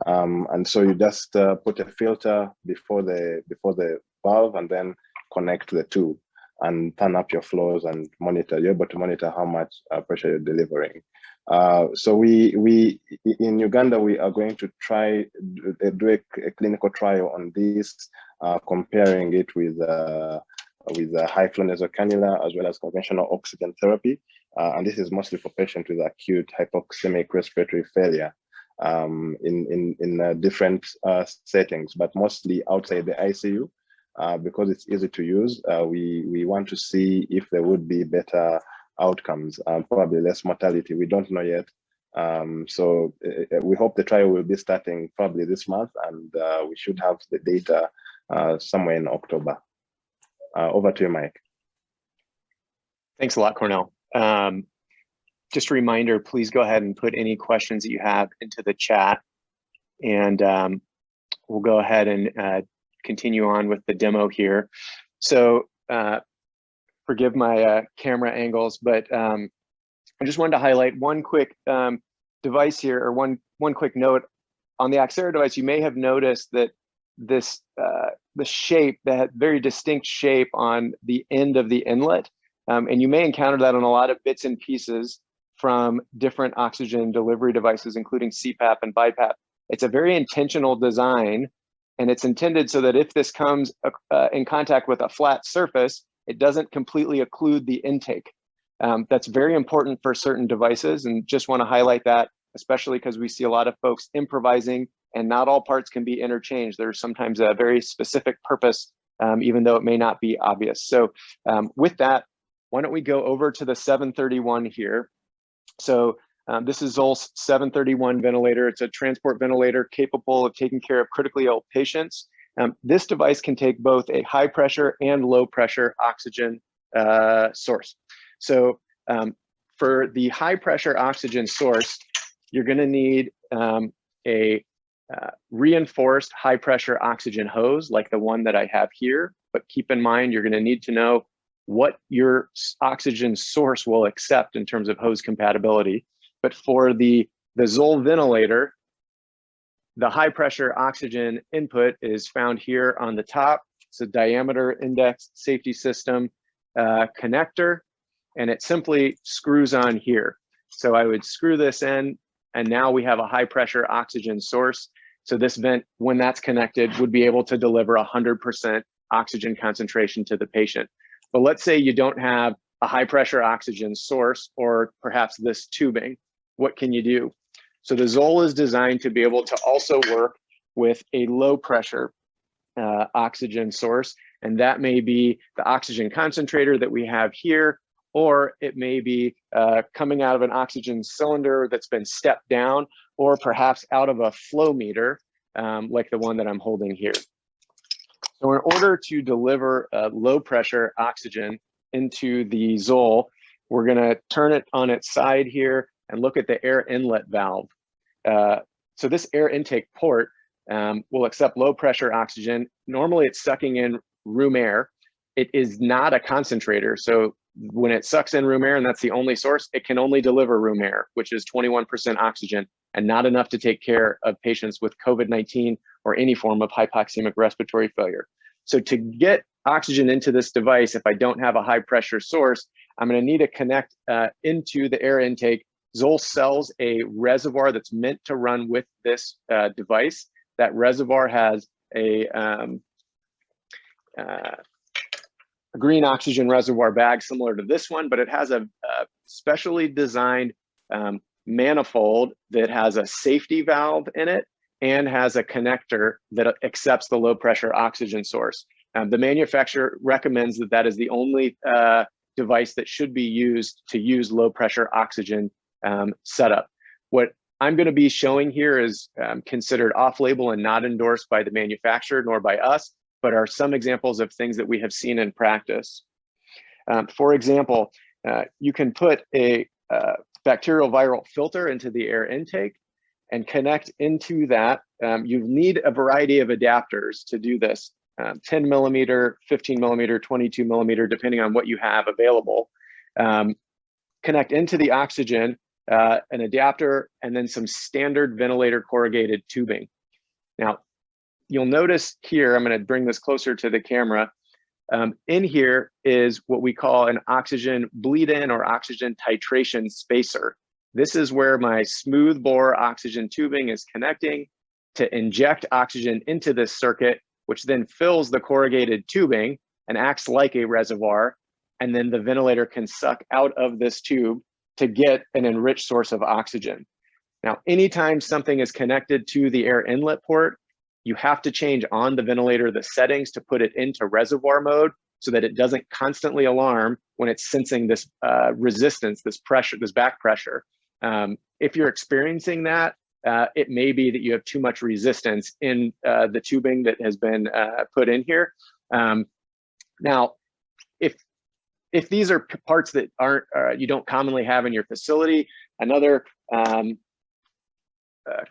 And so you just put a filter before the valve and then connect the two and turn up your flows and monitor. You're able to monitor how much pressure you're delivering. So we in Uganda, we are going to try do a clinical trial on this, comparing it with high flow nasal cannula as well as conventional oxygen therapy. And this is mostly for patients with acute hypoxemic respiratory failure in different settings, but mostly outside the ICU. Because it's easy to use, we want to see if there would be better outcomes, probably less mortality. We don't know yet. So we hope the trial will be starting probably this month, and we should have the data somewhere in October. Over to you, Mike. Thanks a lot, Cornel. Just a reminder, please go ahead and put any questions that you have into the chat, and we'll go ahead and continue on with the demo here. So forgive my camera angles, but I just wanted to highlight one quick device here, or one quick note. On the Axera device, you may have noticed that this the shape, that very distinct shape on the end of the inlet, and you may encounter that on a lot of bits and pieces from different oxygen delivery devices, including CPAP and BiPAP. It's a very intentional design, and it's intended so that if this comes in contact with a flat surface, it doesn't completely occlude the intake. That's very important for certain devices, and just want to highlight that, especially because we see a lot of folks improvising, and not all parts can be interchanged. There's sometimes a very specific purpose, even though it may not be obvious. So with that, why don't we go over to the 731 here. So this is ZOLL's 731 ventilator. It's a transport ventilator capable of taking care of critically ill patients. This device can take both a high pressure and low pressure oxygen source. So for the high pressure oxygen source, you're going to need a reinforced high pressure oxygen hose like the one that I have here. But keep in mind, you're going to need to know what your oxygen source will accept in terms of hose compatibility. But for the ZOLL ventilator, the high pressure oxygen input is found here on the top. It's a diameter index safety system connector, and it simply screws on here. So I would screw this in, and now we have a high pressure oxygen source. So this vent, when that's connected, would be able to deliver 100% oxygen concentration to the patient. But let's say you don't have a high pressure oxygen source, or perhaps this tubing. What can you do? So the ZOLL is designed to be able to also work with a low pressure oxygen source, and that may be the oxygen concentrator that we have here, or it may be coming out of an oxygen cylinder that's been stepped down, or perhaps out of a flow meter like the one that I'm holding here. So in order to deliver low pressure oxygen into the ZOLL, we're going to turn it on its side here and look at the air inlet valve. So this air intake port will accept low pressure oxygen. Normally it's sucking in room air. It is not a concentrator. So when it sucks in room air, and that's the only source, it can only deliver room air, which is 21% oxygen, and not enough to take care of patients with COVID-19 or any form of hypoxemic respiratory failure. So to get oxygen into this device, if I don't have a high pressure source, I'm going to need to connect into the air intake. ZOLL sells a reservoir that's meant to run with this device. That reservoir has a green oxygen reservoir bag similar to this one, but it has a specially designed manifold that has a safety valve in it and has a connector that accepts the low pressure oxygen source. The manufacturer recommends that that is the only device that should be used to use low pressure oxygen setup. What I'm going to be showing here is considered off-label and not endorsed by the manufacturer nor by us, but are some examples of things that we have seen in practice. For example, you can put a bacterial viral filter into the air intake and connect into that. You need a variety of adapters to do this, 10 millimeter, 15 millimeter, 22 millimeter, depending on what you have available. Connect into the oxygen, an adapter, and then some standard ventilator corrugated tubing. Now, you'll notice here, I'm going to bring this closer to the camera. In here is what we call an oxygen bleed-in or oxygen titration spacer. This is where my smooth bore oxygen tubing is connecting to inject oxygen into this circuit, which then fills the corrugated tubing and acts like a reservoir. And then the ventilator can suck out of this tube to get an enriched source of oxygen. Now, anytime something is connected to the air inlet port, you have to change on the ventilator the settings to put it into reservoir mode so that it doesn't constantly alarm when it's sensing this resistance, this pressure, this back pressure. If you're experiencing that, it may be that you have too much resistance in the tubing that has been put in here. Now, if these are parts that aren't you don't commonly have in your facility, another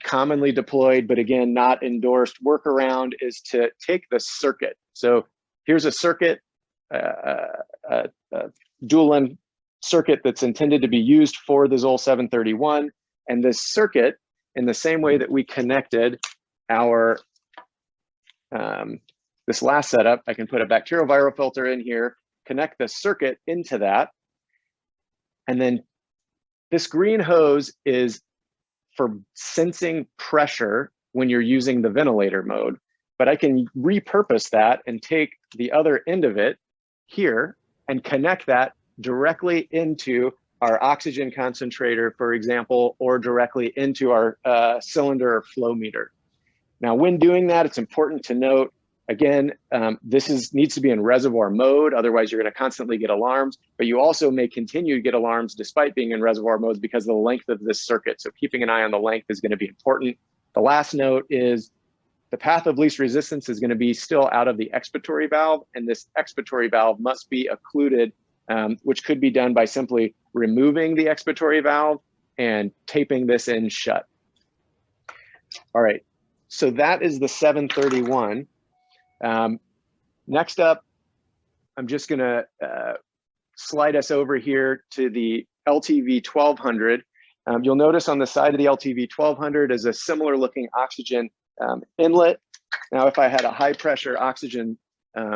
commonly deployed, but again, not endorsed workaround is to take the circuit. So here's a circuit, a dual end circuit that's intended to be used for the ZOLL 731. And this circuit, in the same way that we connected our, this last setup, I can put a bacterial viral filter in here, connect the circuit into that. And then this green hose is for sensing pressure when you're using the ventilator mode, but I can repurpose that and take the other end of it here and connect that directly into our oxygen concentrator, for example, or directly into our cylinder or flow meter. Now, when doing that, it's important to note, again, this needs to be in reservoir mode, otherwise you're going to constantly get alarms, but you also may continue to get alarms despite being in reservoir mode because of the length of this circuit. So keeping an eye on the length is going to be important. The last note is the path of least resistance is going to be still out of the expiratory valve, and this expiratory valve must be occluded, which could be done by simply removing the expiratory valve and taping this in shut. All right, so that is the 731. Next up, I'm just going to slide us over here to the LTV 1200. You'll notice on the side of the LTV 1200 is a similar looking oxygen inlet. Now, if I had a high pressure oxygen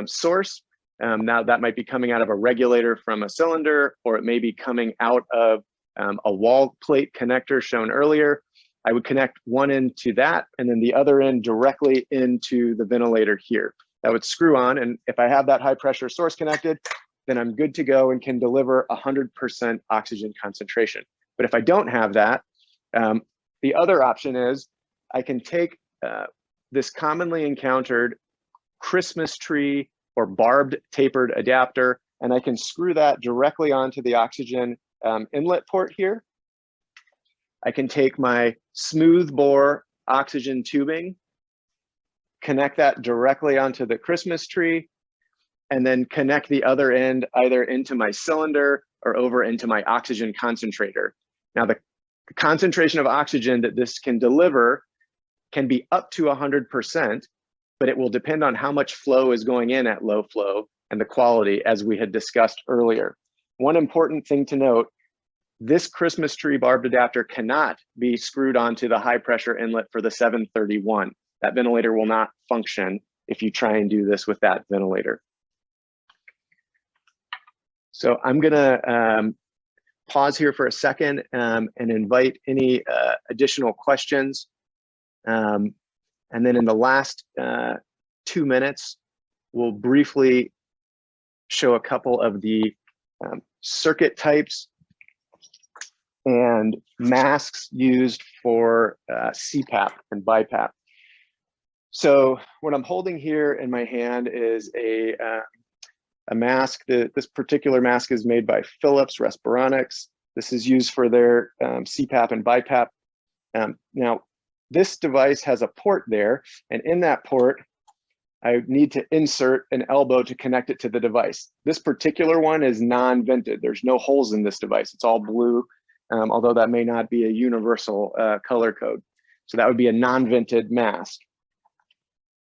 source, now that might be coming out of a regulator from a cylinder, or it may be coming out of a wall plate connector shown earlier. I would connect one end to that and then the other end directly into the ventilator here. That would screw on, and if I have that high pressure source connected, then I'm good to go and can deliver 100% oxygen concentration. But if I don't have that, the other option is I can take this commonly encountered Christmas tree or barbed tapered adapter, and I can screw that directly onto the oxygen inlet port here. I can take my smooth bore oxygen tubing, connect that directly onto the Christmas tree, and then connect the other end either into my cylinder or over into my oxygen concentrator. Now, the concentration of oxygen that this can deliver can be up to 100%, but it will depend on how much flow is going in at low flow and the quality, as we had discussed earlier. One important thing to note, this Christmas tree barbed adapter cannot be screwed onto the high pressure inlet for the 731. That ventilator will not function if you try and do this with that ventilator. So I'm gonna pause here for a second and invite any additional questions. And then in the last 2 minutes, we'll briefly show a couple of the circuit types and masks used for CPAP and BiPAP. So what I'm holding here in my hand is a mask. This particular mask is made by Philips Respironics. This is used for their CPAP and BiPAP. Now, this device has a port there, and in that port, I need to insert an elbow to connect it to the device. This particular one is non-vented. There's no holes in this device. It's all blue, although that may not be a universal color code. So that would be a non-vented mask.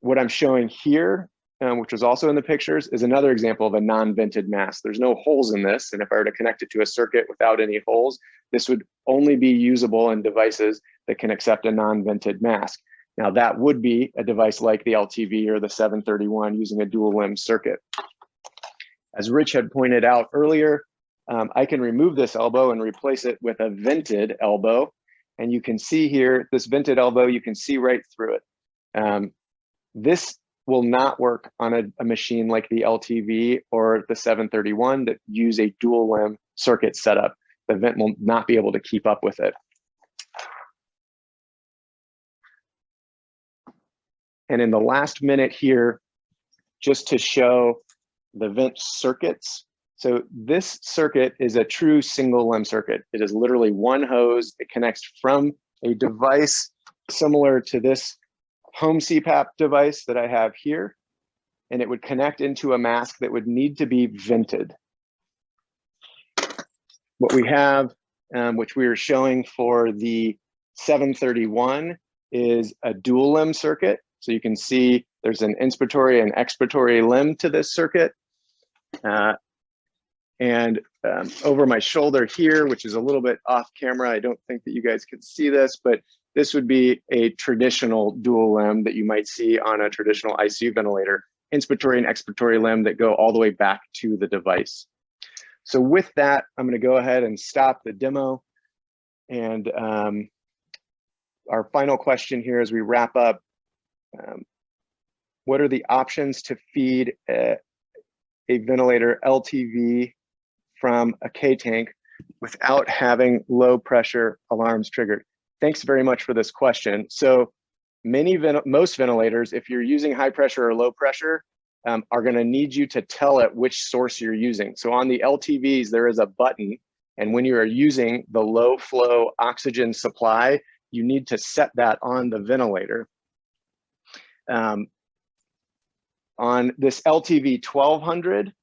What I'm showing here, which was also in the pictures, is another example of a non-vented mask. There's no holes in this, and if I were to connect it to a circuit without any holes, this would only be usable in devices that can accept a non-vented mask. Now that would be a device like the LTV or the 731 using a dual limb circuit. As Rich had pointed out earlier, I can remove this elbow and replace it with a vented elbow. And you can see here, this vented elbow, you can see right through it. This will not work on a machine like the LTV or the 731 that use a dual limb circuit setup. The vent will not be able to keep up with it. And in the last minute here, just to show the vent circuits. So this circuit is a true single limb circuit. It is literally one hose. It connects from a device similar to this home CPAP device that I have here, and it would connect into a mask that would need to be vented. What we have, which we are showing for the 731, is a dual limb circuit. So you can see there's an inspiratory and expiratory limb to this circuit. And over my shoulder here, which is a little bit off camera, I don't think that you guys can see this, but this would be a traditional dual limb that you might see on a traditional ICU ventilator, inspiratory and expiratory limb that go all the way back to the device. So with that, I'm going to go ahead and stop the demo. And our final question here as we wrap up, what are the options to feed a ventilator LTV from a K-tank without having low pressure alarms triggered? Thanks very much for this question. So most ventilators, if you're using high pressure or low pressure, are going to need you to tell it which source you're using. So on the LTVs, there is a button, and when you are using the low flow oxygen supply, you need to set that on the ventilator. On this LTV 1200,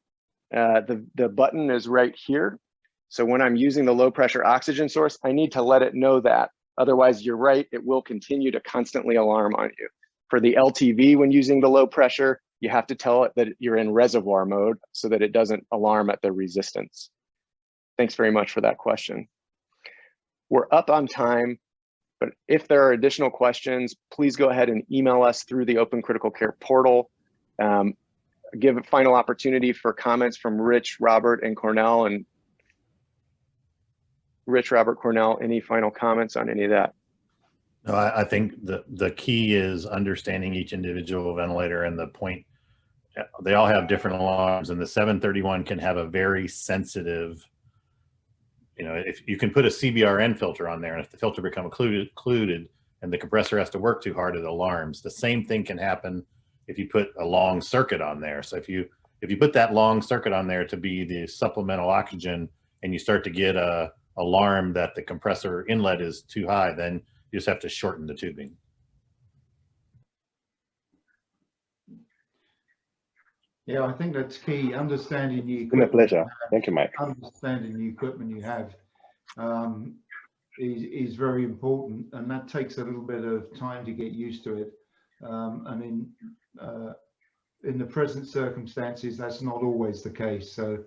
the button is right here. So when I'm using the low pressure oxygen source, I need to let it know that. Otherwise, you're right, it will continue to constantly alarm on you. For the LTV, when using the low pressure, you have to tell it that you're in reservoir mode so that it doesn't alarm at the resistance. Thanks very much for that question. We're up on time, but if there are additional questions, please go ahead and email us through the Open Critical Care portal. Give a final opportunity for comments from Rich, Robert, and Cornel. And Rich, Robert, Cornel, any final comments on any of that? No, I think the key is understanding each individual ventilator and the point. They all have different alarms, and the 731 can have a very sensitive, if you can put a CBRN filter on there, and if the filter become occluded and the compressor has to work too hard, it alarms. The same thing can happen if you put a long circuit on there. So if you put that long circuit on there to be the supplemental oxygen, and you start to get a alarm that the compressor inlet is too high, then you just have to shorten the tubing. Yeah, I think that's key. Understanding the It's been a equipment. pleasure. Thank you, Mike. Understanding the equipment you have is very important, and that takes a little bit of time to get used to it. In the present circumstances, that's not always the case. So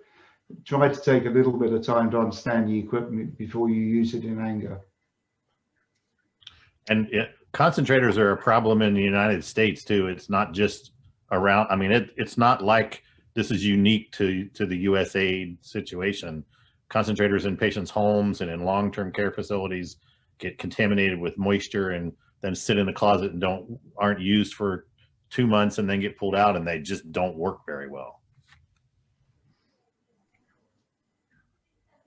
try to take a little bit of time to understand the equipment before you use it in anger. And concentrators are a problem in the United States too. It's not just around, it's not like this is unique to the USAID situation. Concentrators in patients' homes and in long-term care facilities get contaminated with moisture and then sit in the closet and aren't used for 2 months and then get pulled out, and they just don't work very well.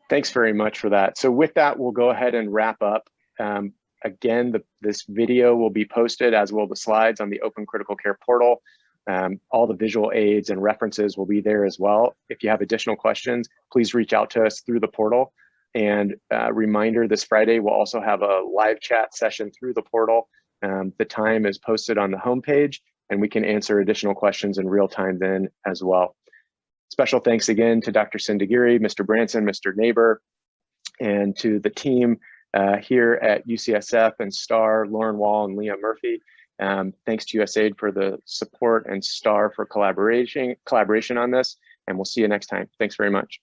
Thanks very much for that. So with that, we'll go ahead and wrap up. Again, this video will be posted, as will the slides, on the Open Critical Care portal. All the visual aids and references will be there as well. If you have additional questions, please reach out to us through the portal. And reminder, this Friday, we'll also have a live chat session through the portal. The time is posted on the homepage, and we can answer additional questions in real time then as well. Special thanks again to Dr. Sendagire, Mr. Branson, Mr. Neighbour, and to the team here at UCSF and STAR, Lauren Wall and Leah Murphy. Thanks to USAID for the support and STAR for collaboration on this, and we'll see you next time. Thanks very much.